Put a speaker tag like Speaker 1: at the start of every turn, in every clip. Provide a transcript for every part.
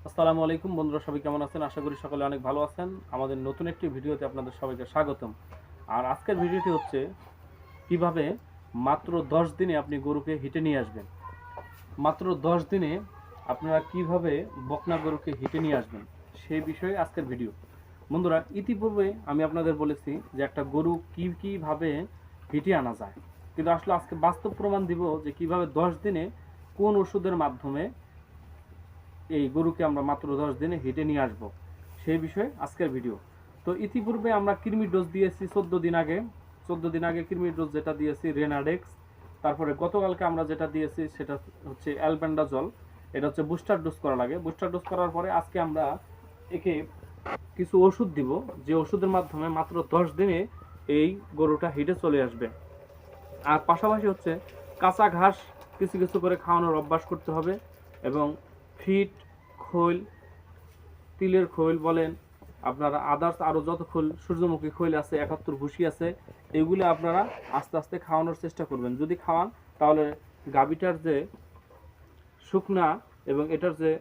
Speaker 1: আসসালামু আলাইকুম বন্ধুরা, সবাই কেমন আছেন? আশা করি সকলে অনেক ভালো আছেন। আমাদের নতুন একটি ভিডিওতে আপনাদের সবাইকে স্বাগতম। আর আজকের ভিডিওটি হচ্ছে কিভাবে মাত্র 10 দিনে আপনি গরুকে হিটে নিয়ে আসবেন। মাত্র 10 দিনে আপনারা কিভাবে বকনা গরুকে হিটে নিয়ে আসবেন সেই বিষয়ে আজকের ভিডিও। বন্ধুরা, ইতিপূর্বে আমি আপনাদের বলেছি যে একটা গরু কিভাবে হিটে আনা যায়, কিন্তু আসলে আজকে বাস্তব প্রমাণ দিব যে কিভাবে 10 দিনে কোন ওষুধের মাধ্যমে এই গরুকে আমরা মাত্র 10 দিনে হিটে নিয়ে আসব সেই বিষয়ে আজকের ভিডিও। তো ইতিপূর্বে আমরা কৃমির ডোজ দিয়েছি 14 দিন আগে কৃমির ডোজ যেটা দিয়েছি রেনাডেক্স। তারপরে গতকালকে আমরা যেটা দিয়েছি সেটা হচ্ছে অ্যালবেন্ডাজল। এটা হচ্ছে বুস্টার ডোজ করা লাগে। বুস্টার ডোজ করার পরে আজকে আমরা একে কিছু ওষুধ দিব, যে ওষুধের মাধ্যমে মাত্র 10 দিনে এই গরুটা হিটে চলে আসবে। আর পাশাপাশি হচ্ছে কাঁচা ঘাস কিছু কিছু করে খাওয়ানোর অভ্যাস করতে হবে, এবং ফিট, খৈল, তিলের খৈল বলেন, আপনারা আদার্স আরও যত খৈল, সূর্যমুখী খৈল আছে, 71 ভুসি আছে, এগুলো আপনারা আস্তে আস্তে খাওয়ানোর চেষ্টা করবেন। যদি খাওয়ান তাহলে গাভীটার যে শুকনা এবং এটার যে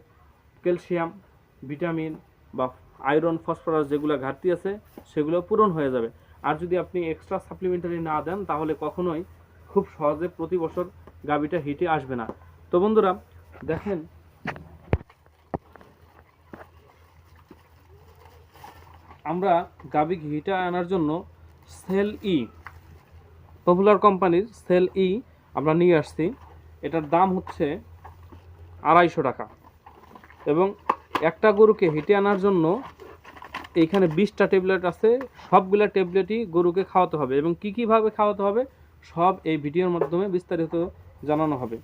Speaker 1: ক্যালসিয়াম, ভিটামিন বা আয়রন, ফসফরাস যেগুলো ঘাটতি আছে সেগুলো পূরণ হয়ে যাবে। আর যদি আপনি এক্সট্রা সাপ্লিমেন্টারি না দেন তাহলে কখনোই খুব সহজে প্রতি বছর গাভীটা হিটে আসবে না। তো বন্ধুরা দেখেন, আমরা গাভী হিটে আনার জন্য সেল ই, পপুলার কোম্পানির সেল ই আমরা নিয়ে আসছি। এটার দাম হচ্ছে 250 টাকা, এবং একটা গরুকে হিটে আনার জন্য এইখানে 20টা ট্যাবলেট আছে। সবগুলা ট্যাবলেটই গরুকে খাওয়াতে হবে, এবং কীভাবে খাওয়াতে হবে সব এই ভিডিওর মাধ্যমে বিস্তারিত জানানো হবে।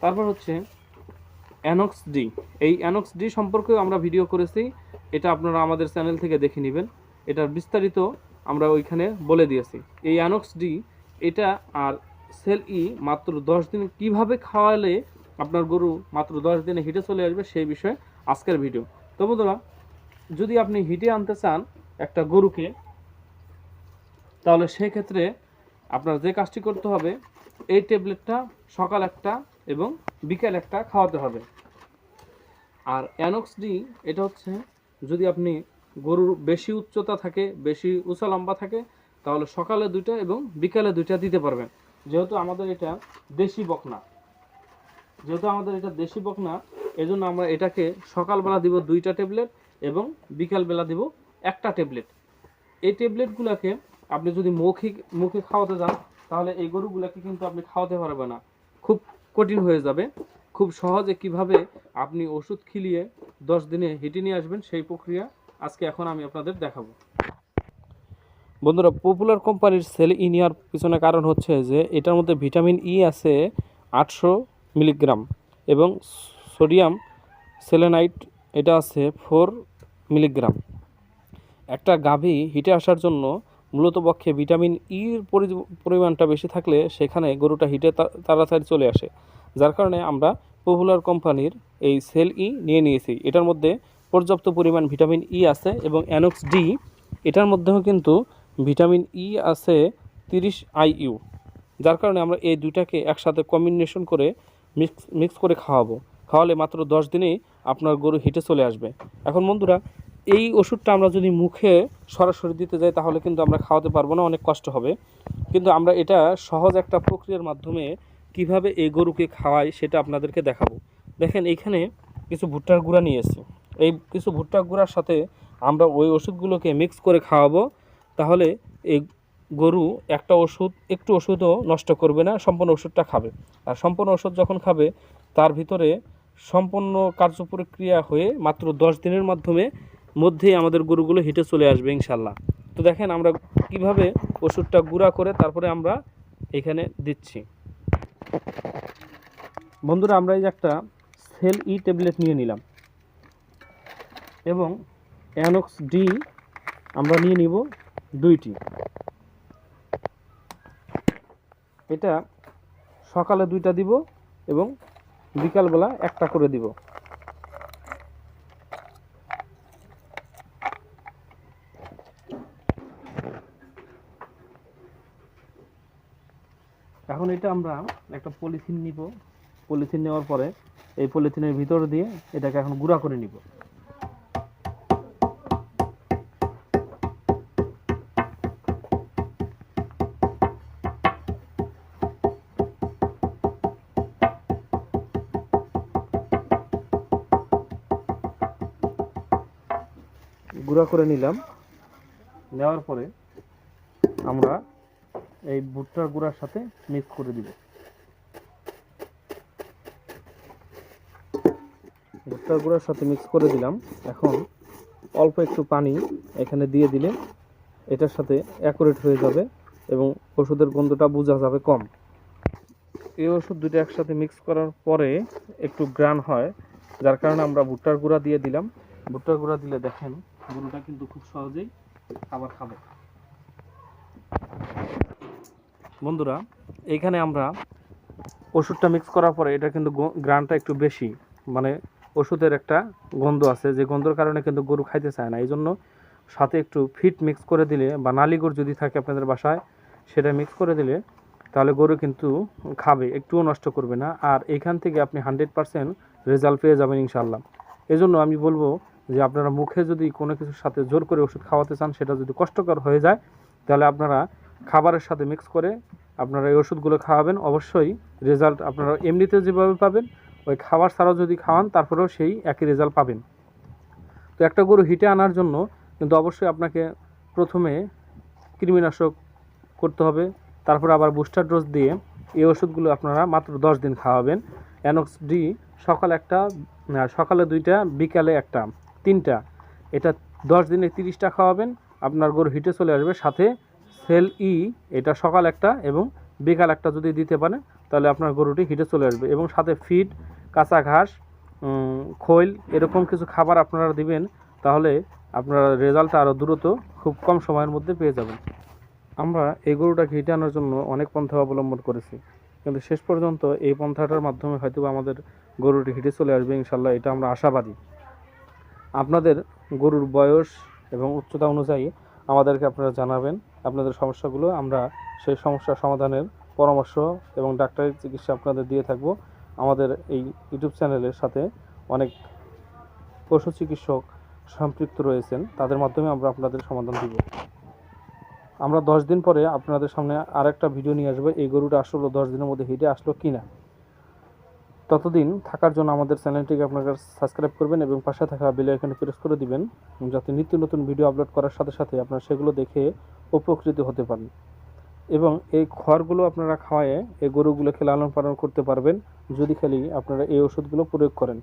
Speaker 1: তারপর হচ্ছে অ্যানক্স ডি। এই অ্যানক্স ডি সম্পর্কেও আমরা ভিডিও করেছি, এটা আপনারা আমাদের চ্যানেল থেকে দেখে নেবেন। এটার বিস্তারিত আমরা ওইখানে বলে দিয়েছি। এই অ্যানক্স ডি এটা আর সেল ই মাত্র 10 দিন কিভাবে খাওয়ালে আপনার গরু মাত্র 10 দিনে হিটে চলে আসবে সেই বিষয়ে আজকের ভিডিও। তো বন্ধুরা, যদি আপনি হিটে আনতে চান একটা গরুকে, তাহলে সেক্ষেত্রে আপনার যে কাজটি করতে হবে, এই ট্যাবলেটটা সকাল একটা এবং বিকেল একটা খাওয়াতে হবে। আর অ্যানক্স ডি এটা হচ্ছে, যদি আপনি গরুর বেশি উচ্চতা থাকে, বেশি উঁচা লম্বা থাকে, তাহলে সকালে 2টা এবং বিকালে 2টা দিতে পারবেন। যেহেতু আমাদের এটা দেশি বকনা, এজন্য আমরা এটাকে সকালবেলা দিব 2টা ট্যাবলেট এবং বিকালবেলা দিব একটা ট্যাবলেট। এই ট্যাবলেটগুলোকে আপনি যদি মুখে খাওয়াতে যান তাহলে এই গরুগুলোকে কিন্তু আপনি খাওয়াতে পারবেন না, খুব কঠিন হয়ে যাবে। খুব সহজে কিভাবে আপনি ওষুধ খিলিয়ে 10 দিনে হিটে নিয়ে আসবেন সেই প্রক্রিয়া আজকে এখন আমি আপনাদের দেখাবো। বন্ধুরা, পপুলার কোম্পানির সেল ই নেওয়ার পিছনে কারণ হচ্ছে যে এটার মধ্যে ভিটামিন ই আছে 800 মিলিগ্রাম, এবং সোডিয়াম সেলেনাইট এটা আছে 4 মিলিগ্রাম। একটা গাভী হিটে আসার জন্য মূলত পক্ষে ভিটামিন ইর পরিমাণটা বেশি থাকলে সেখানে গরুটা হিটে তাড়াতাড়ি চলে আসে। যার কারণে আমরা পপুলার কোম্পানির এই সেল ই নিয়েছি। এটার মধ্যে পর্যাপ্ত পরিমাণ ভিটামিন ই আছে, এবং অ্যানক্স ডি এটার মধ্যেও কিন্তু ভিটামিন ই আছে 30 IU। যার কারণে আমরা এই দুইটাকে একসাথে কম্বিনেশন করে মিক্স করে খাওয়ালে মাত্র 10 দিনেই আপনার গরু হিটে চলে আসবে। এখন বন্ধুরা, এই ওষুধটা আমরা যদি মুখে সরাসরি দিতে যাই তাহলে কিন্তু আমরা খাওয়াতে পারবো না, অনেক কষ্ট হবে। কিন্তু আমরা এটা সহজ একটা প্রক্রিয়ার মাধ্যমে কিভাবে এই গরুকে খাওয়াই সেটা আপনাদেরকে দেখাবো। দেখেন, এইখানে কিছু ভুট্টার গুঁড়া নিয়েছি। এই কিছু ভুট্টার গুঁড়ার সাথে আমরা ওই ওষুধগুলোকে মিক্স করে খাওয়াবো। তাহলে এই গরু একটু ওষুধও নষ্ট করবে না, সম্পূর্ণ ওষুধটা খাবে। আর সম্পূর্ণ ওষুধ যখন খাবে তার ভিতরে সম্পূর্ণ কার্যপ্রক্রিয়া হয়ে মাত্র 10 দিনের মধ্যেই আমাদের গরুগুলো হিটে চলে আসবে ইনশাল্লাহ। তো দেখেন আমরা কিভাবে ওষুধটা গুঁড়া করে তারপরে আমরা এখানে দিচ্ছি। বন্ধুরা, আমরা এই যে একটা সেল ই ট্যাবলেট নিয়ে নিলাম, এবং অ্যানক্স ডি আমরা নিয়ে নিব 2টি। এটা সকালে 2টা দিব এবং বিকালবেলা একটা করে দিব। এখন এটা আমরা একটা পলিথিন নিব। পলিথিন নেওয়ার পরে এই পলিথিনের ভিতরে দিয়ে এটাকে এখন গুঁড়া করে নিব। গুঁড়া করে নিলাম। নেওয়ার পরে আমরা এই ভুট্টার গুঁড়ার সাথে মিক্স করে দিব। ভুট্টার গুঁড়ার সাথে মিক্স করে দিলাম। এখন অল্প একটু পানি এখানে দিয়ে দিলে এটার সাথে অ্যাকুরেট হয়ে যাবে এবং ওষুধের গন্ধটা বোঝা যাবে কম। এই ওষুধ দুটো একসাথে মিক্স করার পরে একটু গ্রান হয়, যার কারণে আমরা ভুট্টার গুঁড়া দিয়ে দিলাম। ভুট্টার গুঁড়া দিলে দেখেন গরুটা কিন্তু খুব সহজেই খাবার খাবে। বন্ধুরা, এইখানে আমরা ওষুধটা মিক্স করার পরে এটা কিন্তু গ্রানটা একটু বেশি, মানে ওষুধের একটা গন্ধ আছে, যে গন্ধের কারণে কিন্তু গরু খাইতে চায় না। এই জন্য সাথে একটু ফিট মিক্স করে দিলে বা নালিগুড় যদি থাকে আপনাদের বাসায় সেটা মিক্স করে দিলে তাহলে গরু কিন্তু খাবে, একটুও নষ্ট করবে না। আর এইখান থেকে আপনি 100% রেজাল্ট পেয়ে যাবেন ইনশাল্লাহ। এই জন্য আমি বলবো যে আপনারা মুখে যদি কোনো কিছুর সাথে জোর করে ওষুধ খাওয়াতে চান, সেটা যদি কষ্টকর হয়ে যায় তাহলে আপনারা খাবারের সাথে মিক্স করে আপনারা এই ওষুধগুলো খাওয়াবেন। অবশ্যই রেজাল্ট আপনারা এমনিতে যেভাবে পাবেন ওই খাবার ছাড়াও যদি খাওয়ান তারপরেও সেই একই রেজাল্ট পাবেন। তো একটা গরু হিটে আনার জন্য কিন্তু অবশ্যই আপনাকে প্রথমে কৃমিনাশক করতে হবে, তারপর আবার বুস্টার ডোজ দিয়ে এই ওষুধগুলো আপনারা মাত্র 10 দিন খাওয়াবেন। অ্যানক্স ডি সকালে 2টা, বিকালে 1টা, 3টা, এটা 10 দিনে 30টা খাওয়াবেন। আপনার গরু হিটে চলে আসবে। সাথে সেল এটা সকাল 1টা এবং বিকাল 1টা যদি দিতে পারেন তাহলে আপনার গরুটি হিটে চলে আসবে। এবং সাথে ফিড, কাঁচা ঘাস, খৈল এরকম কিছু খাবার আপনারা দিবেন, তাহলে আপনারা রেজাল্টটা আরও দ্রুত খুব কম সময়ের মধ্যে পেয়ে যাবেন। আমরা এই গরুটাকে হিটে আনার জন্য অনেক পন্থা অবলম্বন করেছি, কিন্তু শেষ পর্যন্ত এই পন্থাটার মাধ্যমে হয়তো আমাদের গরুটি হিটে চলে আসবে ইনশাল্লাহ, এটা আমরা আশাবাদী। আপনাদের গরুর বয়স এবং উচ্চতা অনুযায়ী আমাদেরকে আপনারা জানাবেন আপনাদের সমস্যাগুলো। আমরা সেই সমস্যার সমাধানের পরামর্শ এবং ডাক্তারি চিকিৎসা আপনাদের দিয়ে থাকব। আমাদের এই ইউটিউব চ্যানেলের সাথে অনেক পশু চিকিৎসক সম্পৃক্ত রয়েছেন, তাদের মাধ্যমে আমরা আপনাদের সমাধান দিব। আমরা 10 দিন পরে আপনাদের সামনে আরেকটা ভিডিও নিয়ে আসবো, এই গরুটা আসলে 10 দিনের মধ্যে হিটে আসলো কিনা। ততদিন থাকার জন্য আমাদের চ্যানেলটিকে আপনারা সাবস্ক্রাইব করবেন এবং পাশে থাকা বেল আইকনে প্রেস করে দিবেন, যাতে নিত্য নতুন ভিডিও আপলোড করার সাথে সাথে আপনারা সেগুলো দেখে উপকৃত হতে পারেন। এবং এই খড়গুলো আপনারা খাওয়ায়ে এই গরুগুলোকে লালন পালন করতে পারবেন যদি খালি আপনারা এই ওষুধগুলো প্রয়োগ করেন।